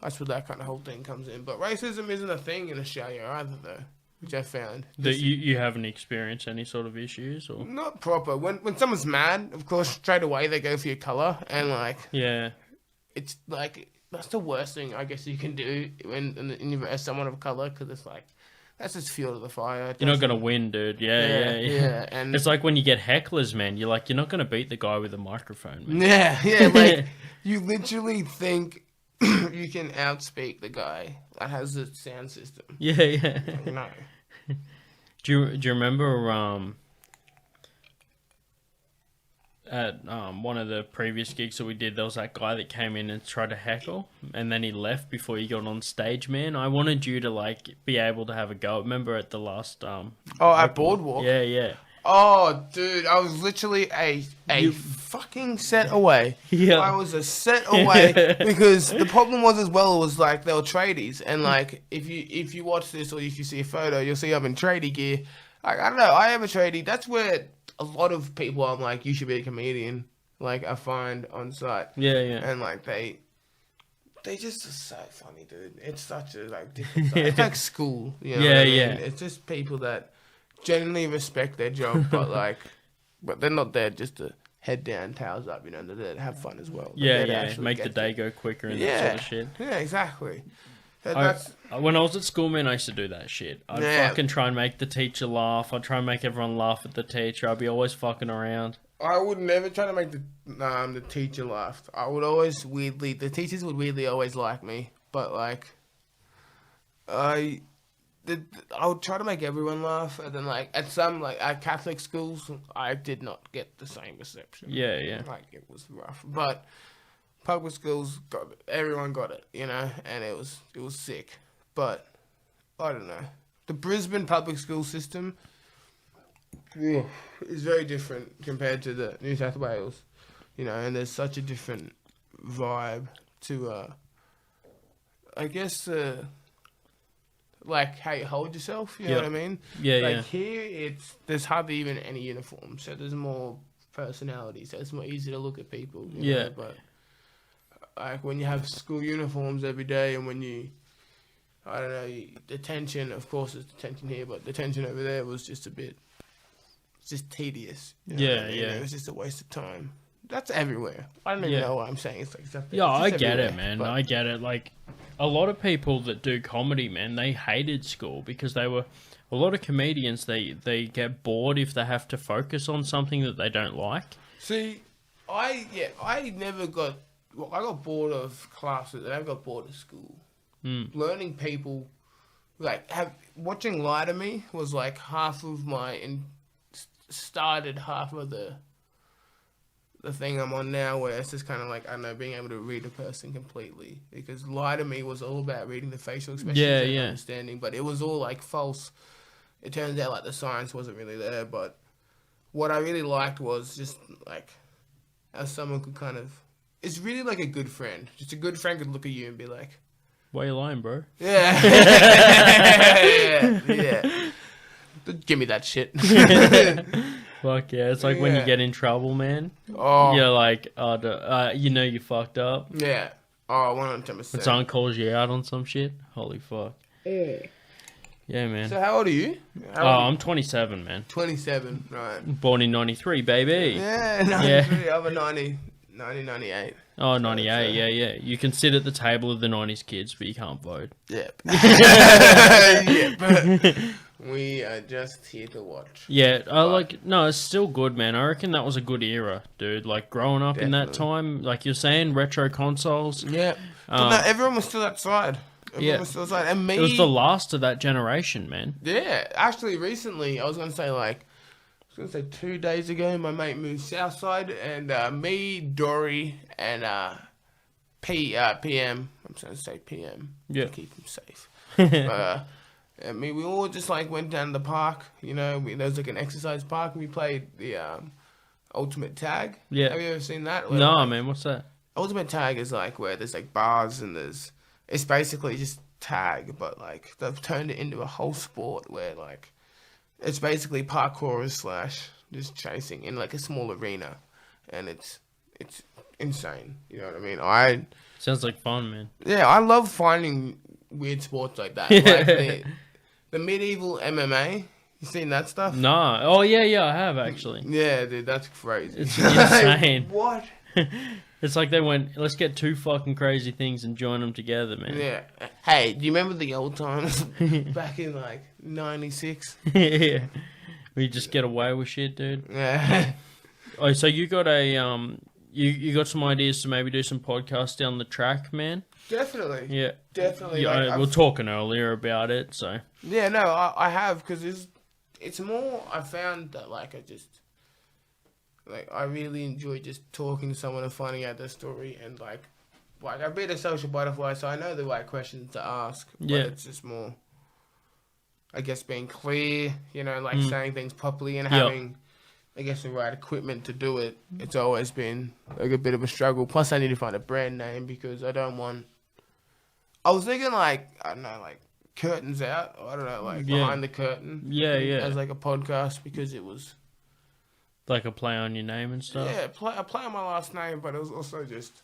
That's where that kind of whole thing comes in. But racism isn't a thing in Australia either, though, which I found. That you haven't experienced any sort of issues, or Not proper. When someone's mad, of course, straight away they go for your colour, and like yeah, it's like that's the worst thing I guess you can do when you as someone of colour, because it's like that's just fuel to the fire. you're not gonna win, dude. Yeah. And It's like when you get hecklers, man. You're like, you're not gonna beat the guy with a microphone, man. yeah, like you literally think you can outspeak the guy that has the sound system. Yeah. Like, no. Do you remember at one of the previous gigs that we did, there was that guy that came in and tried to heckle, and then he left before he got on stage, man. I wanted you to like be able to have a go. Remember at the last At Boardwalk? Yeah. Oh, dude, I was literally a fucking set away. Yeah. I was a set away because the problem was as well was like they were tradies, and like if you watch this or if you see a photo, you'll see I'm in tradie gear. Like I don't know, I am a tradie. That's where a lot of people I'm like, you should be a comedian. Like I find on site. Yeah. And like they just are so funny, dude. It's such a like different side. It's like school. You know what I mean? It's just people that genuinely respect their job, but they're not there just to head down, towels up, you know, they're there to have fun as well. They're there to actually Make the get day to- go quicker and that sort of shit. Yeah, exactly. When I was at school, man, I used to do that shit. I'd fucking try and make the teacher laugh. I'd try and make everyone laugh at the teacher. I'd be always fucking around. I would never try to make the teacher laugh. I would always the teachers would weirdly always like me, but like, I would try to make everyone laugh, and then like at Catholic schools, I did not get the same reception. Yeah. Like it was rough, but public schools everyone got it, you know, and it was sick. But I don't know, the Brisbane public school system is very different compared to the New South Wales, you know, and there's such a different vibe to I guess like how you hold yourself, you know what I mean? Yeah. Here there's hardly even any uniform, so there's more personality, so it's more easy to look at people. You know? But like when you have school uniforms every day, and when I don't know, the tension, of course there's the tension here, but the tension over there was just it's just tedious. You know what I mean? Yeah. It was just a waste of time. That's everywhere. I don't even know what I'm saying. It's like exactly. Yeah, it's I just get it, everywhere, man. but- I get it. Like, a lot of people that do comedy, man, they hated school because a lot of comedians, they get bored if they have to focus on something that they don't like. See, I got bored of classes, and I got bored of school. Learning people, watching Lie to Me was like half of started half of the thing I'm on now, where it's just kind of like, I don't know, being able to read a person completely. Because Lie to Me was all about reading the facial expressions and understanding, but it was all like false. It turns out like the science wasn't really there, but what I really liked was just like how someone could kind of, it's really like a good friend. Just a good friend could look at you and be like, Why are you lying, bro? yeah. Give me that shit. Fuck yeah. It's like when you Yeah. get in trouble, man. Oh, You're like, you know you fucked up. yeah. Oh, 100%. When someone calls you out on some shit. Holy fuck. Yeah, man. So how old are you? Oh, I'm 27, man. 27, right. Born in 93, baby. Yeah, 93, I'm a 1998. Oh, 98, yeah. You can sit at the table of the 90s kids, but you can't vote. Yep. Yeah, but we are just here to watch. Yeah, no, it's still good, man. I reckon that was a good era, dude. Like, growing up in that time, like you're saying, retro consoles. Yeah. But no, everyone was still outside. Everyone was still outside. And me... It was the last of that generation, man. Yeah. Actually, recently, I was going to say 2 days ago, my mate moved Southside, and me, Dory, and PM. I'm going to say PM. Yeah. To keep him safe. And we all just like went down to the park. You know, there was like an exercise park, and we played the Ultimate Tag. Yeah. Have you ever seen that? No, man. What's that? Ultimate Tag is like where there's like bars and it's basically just tag, but like they've turned it into a whole sport where like it's basically parkour / just chasing in like a small arena, and it's insane. You know what I mean? Sounds like fun, man. Yeah, I love finding weird sports like that. Like the medieval MMA. You seen that stuff? No. Oh, yeah, I have, actually. Yeah, dude, that's crazy. It's insane. What? It's like they went, let's get two fucking crazy things and join them together, man. Yeah. Hey, do you remember the old times back in like 96? Yeah. We just get away with shit, dude. Yeah. Oh, so you got you got some ideas to maybe do some podcasts down the track, man? Definitely. Yeah. Definitely. Yeah, Like, we were talking earlier about it, so. Yeah, no, I have, because it's more, I found that like I really enjoy just talking to someone and finding out their story, and like I've been a social butterfly, so I know the right questions to ask. But Yeah. it's just more, I guess, being clear, you know, like saying things properly and having, I guess, the right equipment to do it. It's always been like a bit of a struggle. Plus, I need to find a brand name because I don't want. I was thinking like, I don't know, like Curtains Out. Or I don't know, like Behind the Curtain. Yeah. As like a podcast, because it was. Like a play on your name and stuff? Yeah, a play on my last name, but it was also just.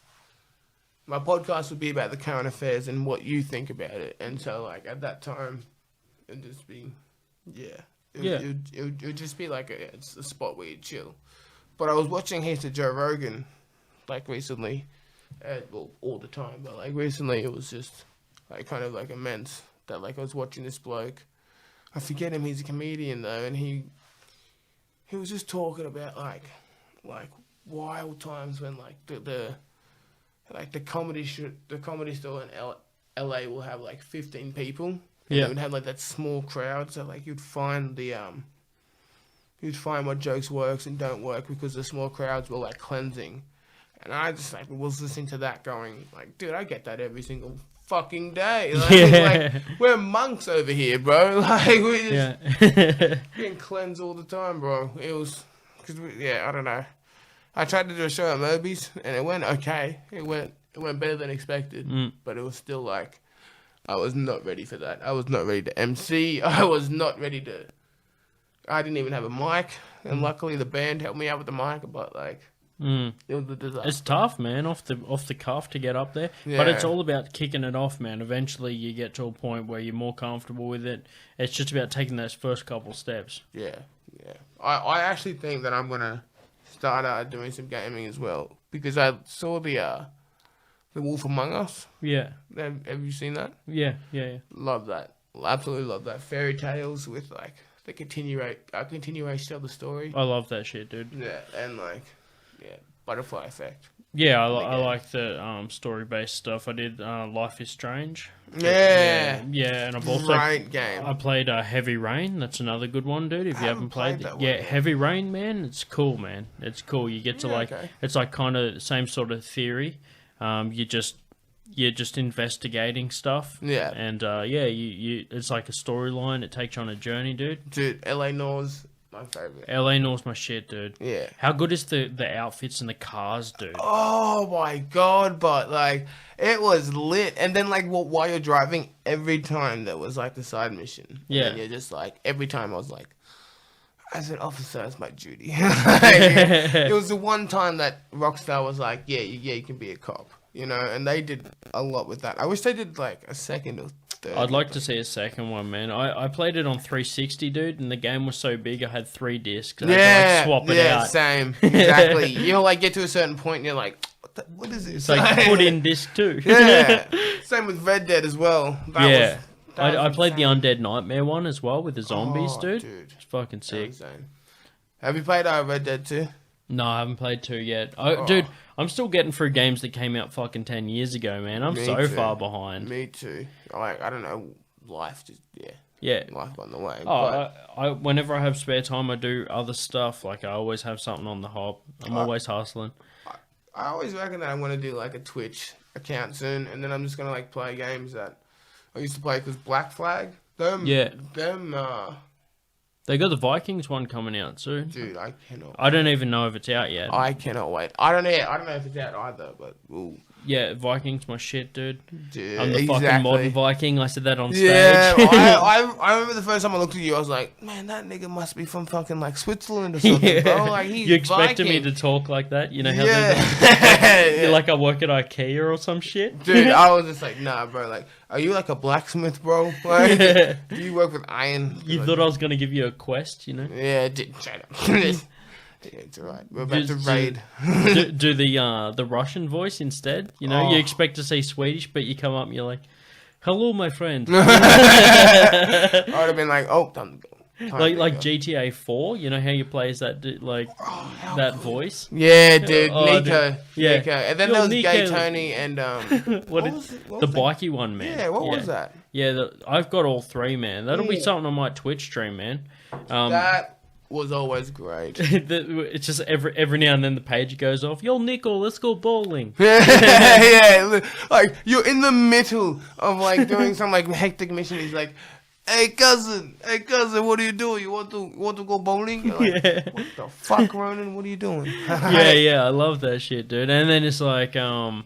My podcast would be about the current affairs and what you think about it. And so, like, at that time, it'd just be. Yeah. It would just be like it's a spot where you chill. But I was watching heaps of Joe Rogan, like, recently. Well, all the time, but, like, recently it was just, like, kind of, like, immense that, like, I was watching this bloke. I forget him, he's a comedian, though, and he was just talking about, like wild times when, like, the comedy store in LA will have, like, 15 people. And it would have, like, that small crowd, so, like, you'd find what jokes works and don't work because the small crowds were, like, cleansing. And I just, like, was listening to that going, like, dude, I get that every single fucking day. Like, we're monks over here, bro. Like, we just getting cleansed all the time, bro. It was, I don't know. I tried to do a show at Moby's, and it went okay. It went better than expected, but it was still, like, I was not ready for that. I was not ready to MC. I was not ready to... I didn't even have a mic, and luckily the band helped me out with the mic, but, like... It was a disaster. It's tough, man, off the cuff to get up there. Yeah. But it's all about kicking it off, man. Eventually you get to a point where you're more comfortable with it. It's just about taking those first couple steps. Yeah. I actually think that I'm going to start doing some gaming as well, because I saw the Wolf Among Us. Yeah. Have you seen that? Yeah. Love that. Absolutely love that. Fairy tales with, like, the continuation of the story. I love that shit, dude. Yeah, and, like... Yeah, butterfly effect. Yeah, I like the story-based stuff. I did Life is Strange. Yeah, and I've also great game. I played Heavy Rain. That's another good one, dude. If you haven't played that it, yeah, one. Heavy Rain, man, it's cool, man. It's cool. You get to it's like kind of the same sort of theory. You're just investigating stuff. Yeah, and you it's like a storyline. It takes you on a journey, dude. Dude, LA Noise my favorite. LA North's my shit, dude. Yeah. How good is the outfits and the cars, dude? Oh my god, but like it was lit. And then like while you're driving, every time there was like the side mission. Yeah. And you're just like every time I was like, as an officer, it's my duty. It was the one time that Rockstar was like, yeah, you can be a cop, you know, and they did a lot with that. I wish they did like a second or third. I'd like to see a second one, man. I played it on 360, dude, and the game was so big I had 3 discs. And I had to, like, swap it out. Same, exactly. You'll like get to a certain point and you're like, what is this? It's like put in disc 2. Yeah. Same with Red Dead as well. I played the Undead Nightmare one as well with the zombies, dude. It's fucking sick. Have you played Red Dead 2? No, I haven't played 2 yet. Dude, I'm still getting through games that came out fucking 10 years ago, man. I'm so far behind. Me too. Like, I don't know, life just, Yeah. life on the way. I whenever I have spare time, I do other stuff. Like, I always have something on the hop. I'm always hustling. I always reckon that I want to do, like, a Twitch account soon, and then I'm just going to, like, play games that I used to play, because Black Flag, They got the Vikings one coming out soon. Dude, I cannot. I don't even know if it's out yet. I cannot wait. I don't know if it's out either, but ooh. Yeah, Vikings my shit, dude. Dude, I'm the fucking modern Viking. I said that on stage. Yeah, I remember the first time I looked at you, I was like, man, that nigga must be from fucking like Switzerland or something, bro. Like he's You expected Viking. me to talk like that? You know how yeah. like I work at IKEA or some shit? Dude, I was just like, nah, bro. Like, are you like a blacksmith, bro? Like, do you work with iron? You like, thought I was gonna give you a quest, you know? Yeah, dude, shut up. Yeah, it's alright. We're about to raid. do the Russian voice instead. You know, you expect to say Swedish, but you come up and you're like, "Hello, my friend." I would have been like, "Oh, time to go." Like GTA 4. You know how you play as that that voice? Yeah, dude, Nico. Dude. Yeah. Nico. And then Yo, there was Nico. Gay Tony and what was the bikey one, man? Yeah, what was that? Yeah, I've got all 3, man. That'll be something on my Twitch stream, man. That was always great. It's just every now and then the page goes off. Yo, Nico, let's go bowling. Yeah, like you're in the middle of like doing some like hectic mission. He's like, hey cousin, what are you doing? You want to go bowling? You're like, what the fuck, Ronan? What are you doing? yeah, I love that shit, dude. And then it's like, what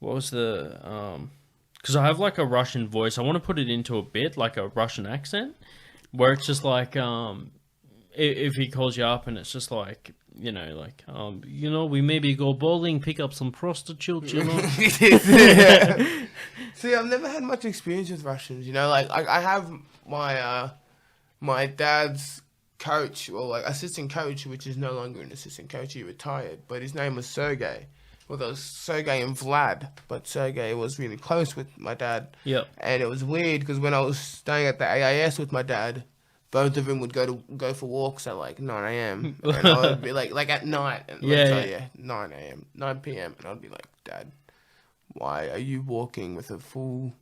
was the because I have like a Russian voice. I want to put it into a bit like a Russian accent, where it's just like if he calls you up and it's just like, you know, like, we maybe go bowling, pick up some prostitutes, you know? See, I've never had much experience with Russians, you know? Like, I have my dad's coach, or like assistant coach, which is no longer an assistant coach, he retired, but his name was Sergey. Well, there was Sergey and Vlad, but Sergey was really close with my dad. Yep. And it was weird, because when I was staying at the AIS with my dad, both of them would go for walks at like 9 a.m. and I would be like at night. And 9 a.m., 9 p.m. And I'd be like, Dad, why are you walking with a full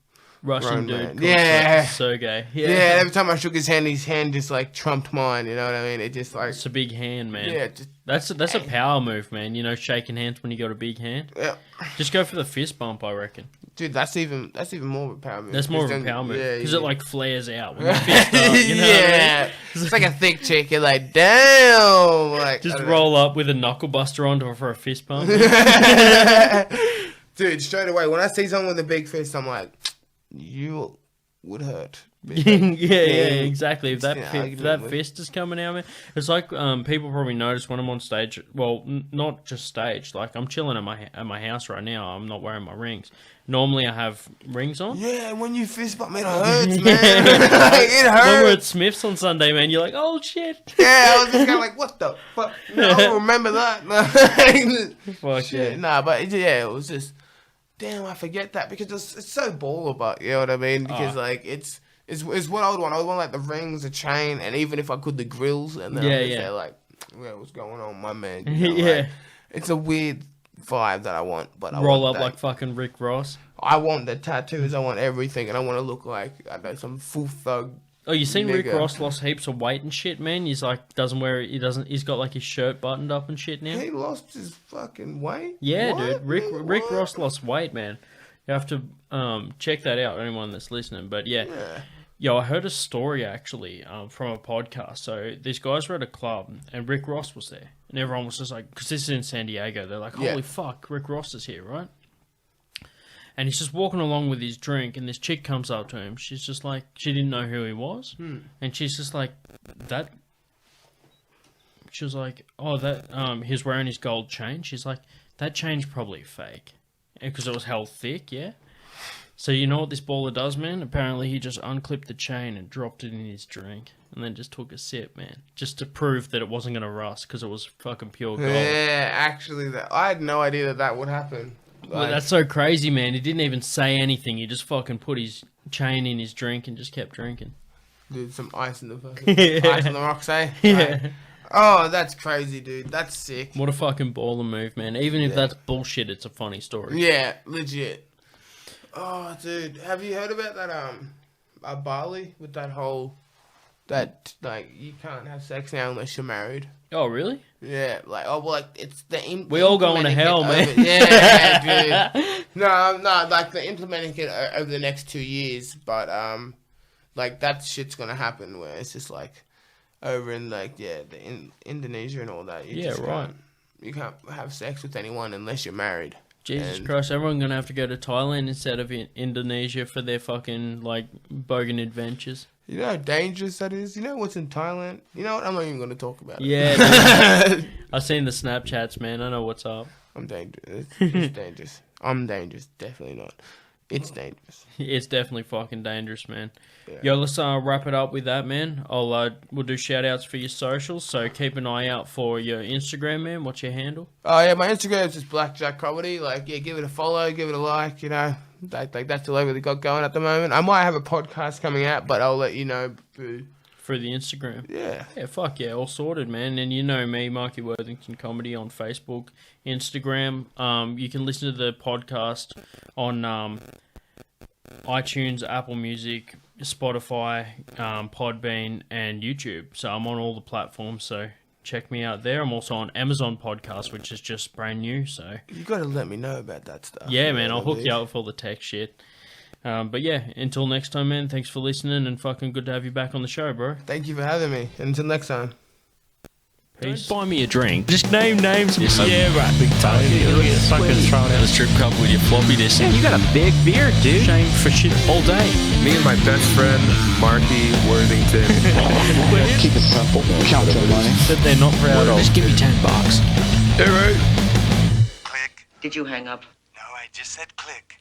Russian dude man? called Yeah. Sergey. Yeah, every time I shook his hand just like trumped mine, you know what I mean? It just like... It's a big hand, man. Yeah, that's a power move, man. You know, shaking hands when you got a big hand. Yeah. Just go for the fist bump, I reckon. Dude, that's even more of a power move. That's more of a power move. Yeah, because it like flares out when you fist up, you know what I mean? It's like a thick chick. You're like, damn. Like, just roll up with a knuckle buster onto her for a fist pump. Dude, straight away, when I see someone with a big fist, I'm like, you would hurt. yeah, exactly. If that fist is coming out, man, it's like people probably notice when I'm on stage. Well, not just stage. Like I'm chilling at my house right now. I'm not wearing my rings. Normally, I have rings on. Yeah, when you fist bump, it hurts, man. Like, it hurts. When we're at Smith's on Sunday, man, you're like, oh shit. Yeah, I was just kind of like, what the fuck? No, I don't remember that. Fuck shit. yeah. Nah, but it was just, damn, I forget that because it's so baller, but you know what I mean? Because like it's what I would want. I would want like the rings, the chain, and even if I could, the grills. And then I'm just there like, what's going on, my man? You know, like, it's a weird vibe that I want, but I roll want up like fucking Rick Ross. I want the tattoos. I want everything, and I want to look like I know some full thug. Oh, you seen nigga. Rick Ross lost heaps of weight and shit, man? He's like he's got like his shirt buttoned up and shit now. He lost his fucking weight. Yeah, what? dude. Rick Ross lost weight, man. You have to check that out, anyone that's listening. But yeah. Yo, I heard a story actually from a podcast. So these guys were at a club and Rick Ross was there. And everyone was just like, because this is in San Diego, they're like, holy fuck, Rick Ross is here, right? And he's just walking along with his drink and this chick comes up to him. She's just like, she didn't know who he was. And she's just like, that... She was like, oh, that... he's wearing his gold chain. She's like, that chain's probably fake. Because it was held thick, yeah? So you know what this baller does, man? Apparently he just unclipped the chain and dropped it in his drink. And then just took a sip, man. Just to prove that it wasn't going to rust because it was fucking pure gold. Yeah, actually, I had no idea that would happen. Well, that's so crazy, man. He didn't even say anything. He just fucking put his chain in his drink and just kept drinking. Dude, some ice in the fucking... Ice on the rocks, eh? Yeah. Right. Oh, that's crazy, dude. That's sick. What a fucking baller move, man. Even if that's bullshit, it's a funny story. Yeah, legit. Oh, dude. Have you heard about that, Bali? With that whole... That, like, you can't have sex now unless you're married. Oh, really? Yeah, like, oh, well, like, it's the... We all going to hell, man. Yeah, dude. No, like, they're implementing it over the next 2 years, but, like, that shit's gonna happen where it's just, like, over in, like, Indonesia and all that. You can't have sex with anyone unless you're married. Jesus Christ, everyone's gonna have to go to Thailand instead of Indonesia for their fucking, like, bogan adventures. You know how dangerous that is? You know what's in Thailand? You know what? I'm not even going to talk about it. Yeah. I've seen the Snapchats, man. I know what's up. I'm dangerous. It's dangerous. I'm dangerous. Definitely not. It's dangerous. It's definitely fucking dangerous, man. Yeah. Yo, let's wrap it up with that, man. We'll do shout-outs for your socials, so keep an eye out for your Instagram, man. What's your handle? Oh, yeah, my Instagram is just Blackjack Comedy. Like, yeah, give it a follow, give it a like, you know. Like that's all I really got going at the moment. I might have a podcast coming out, but I'll let you know. For the Instagram. Yeah. Yeah, fuck yeah, all sorted, man. And you know me, Marky Worthington Comedy on Facebook, Instagram. You can listen to the podcast on iTunes, Apple Music, Spotify, Podbean, and YouTube. So I'm on all the platforms, so check me out there. I'm also on Amazon Podcast, which is just brand new, so... You gotta let me know about that stuff. Yeah, man, I'll hook you up with all the tech shit. But yeah, until next time, man, thanks for listening, and fucking good to have you back on the show, bro. Thank you for having me. And until next time. Peace. Buy me a drink. Just name names. Yeah, right. Big time. You're fucking thrown out The strip club with your floppy disk. Yeah, you got a big beard, dude. shame for shit all day. Me and my best friend, Marky Worthington. Keep it simple. Count the money. That they're not proud of. Just give me $10. Hey, right? Click. Did you hang up? No, I just said click.